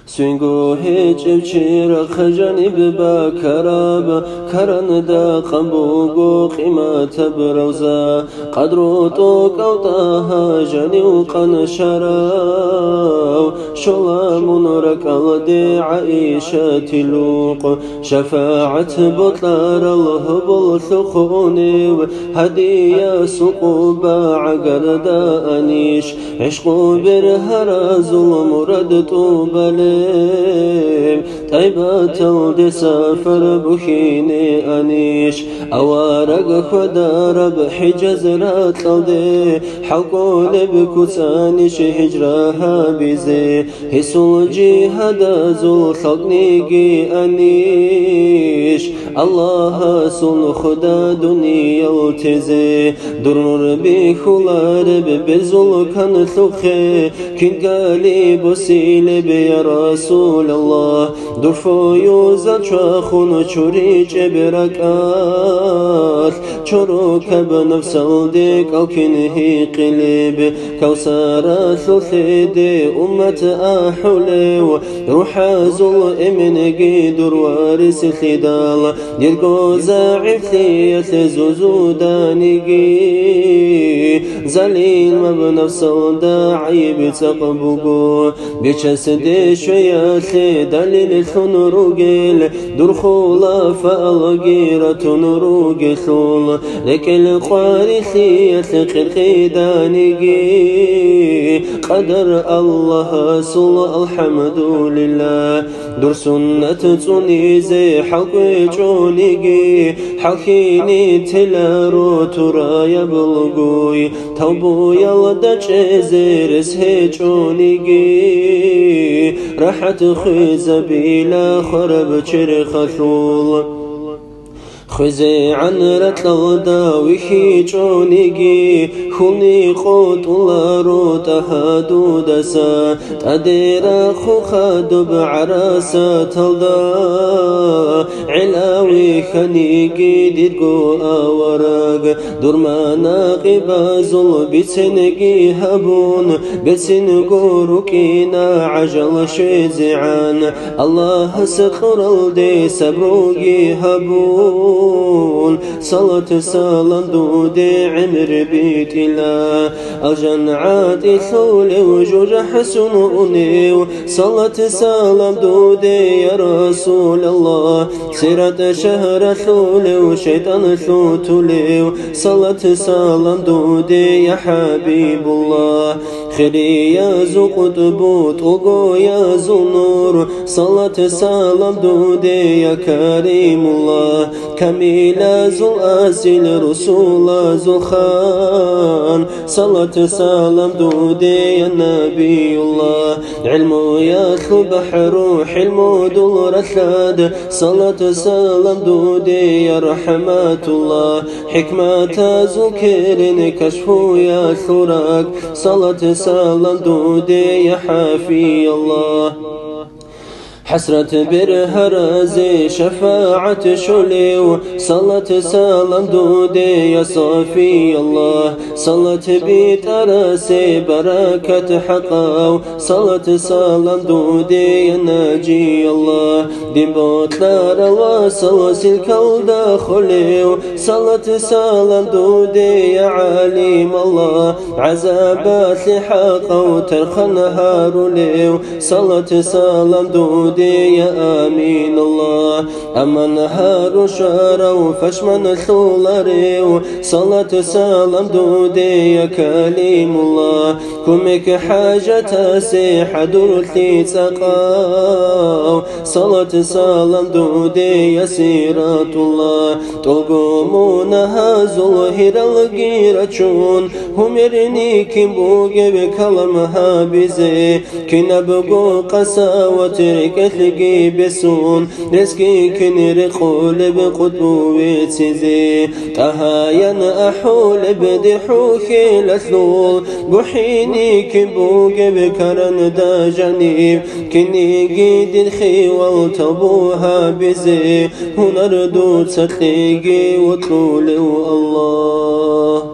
سوينغو هيجب چير خجانب با كراب كران دا قنبوغو قيمة بروزا قدرو تو قوتاها جانيو قن شراو شولا منورك الدي عائشة لوق شفاعة بطلار الهبل ثقوني هدية سقوبا عقر دا أنيش عشقو برهر ظلم طوبالي طيبة تلد سافر بخيني أنيش أوارق خدار بحجز رات لدي حقول بكسانش هجرها بزي هسول جهد زول خلقنيجي أنيش الله سول خدا دنيا وتزي درنور بخلار ببزول كان ثخي كن قالي بسيل يا رسول الله درفو يوزا شاخون چوريج بركات چوروك بنفس الديك أو كنهي قلب كوسارة ثلث أمة أحولي روح زل إمن قيدر وارس الخدال يرقو زاعف ثيث زوزو دانيقي زليل ما بنفس الداعي بتقبقو بجسد شوية دليل ثنروجل درخولا فالغيرة نروجل لك القارثية خيدانيجي قدر الله صل الحمد لله در سنة تنيزي حقي جونيجي حقيني تلارو ترى يبلغوي توبو يلد جزيرس هجونيجي راحت خيز بلا خرب چرخثول خزي عن رتل داوي جونيجي خوني قوت لارو تهادو دسا تدير خو خدب عراسة تلدا علاوي خنيجي ديرقو أورق درمانا قبازل بسنجي هبون بسنقو ركينا عجل شزعان الله سخر الدي سبروجي هبون صلاة سالم دودي عمر بيت الله الجنعات ثول وجوج حسنوني صلاة سالم دودي يا رسول الله سيرة شهر ثول وشيطان ثوتلي صلاة سالم دودي يا حبيب الله خيري يا زو قطب طوقو يا زو نور صلاة سالم دودي يا كريم الله كميل زو أسيل رسول زو خان صلاة سالم دودي يا نبي الله علمو ياخو بحر حلمو دول رثاد صلاة سالم دودي يا رحمة الله حكمة زو كيرن كشفو يا ثراك صلاة سالم دودي يا حافي الله حسرة برهرزي شفاعة شليو صلاة سالم دودي يا صافي الله صلاة بيت أرسي بركة حقاو صلاة سالم دودي يا ناجي الله دين بوتلار الواصل سلكو داخليو صلاة سالم دودي يا عليم الله عذابات لحقاو ترخى نهار ليو صلاة سالم دودي يا آمين الله أما نهار شارو فشمن ثولاريو صلاة سالم دودي يا كليم الله كمك حاجة سيح درثي تقاو صلاة سالم دودي يا سيرة الله تلقومونها زلهر الغيرة هم يرني كم بوغي بكلمها بزي كنبقو قساوة ركثقي بسون رزقي كنر قولب قدوة سيزي تهاين أحول بدحوكي لثلول بحيني كبوغ بكرن دا جنيب كني قيد الخي والتبوها بزي هنردو تخيقي وطول الله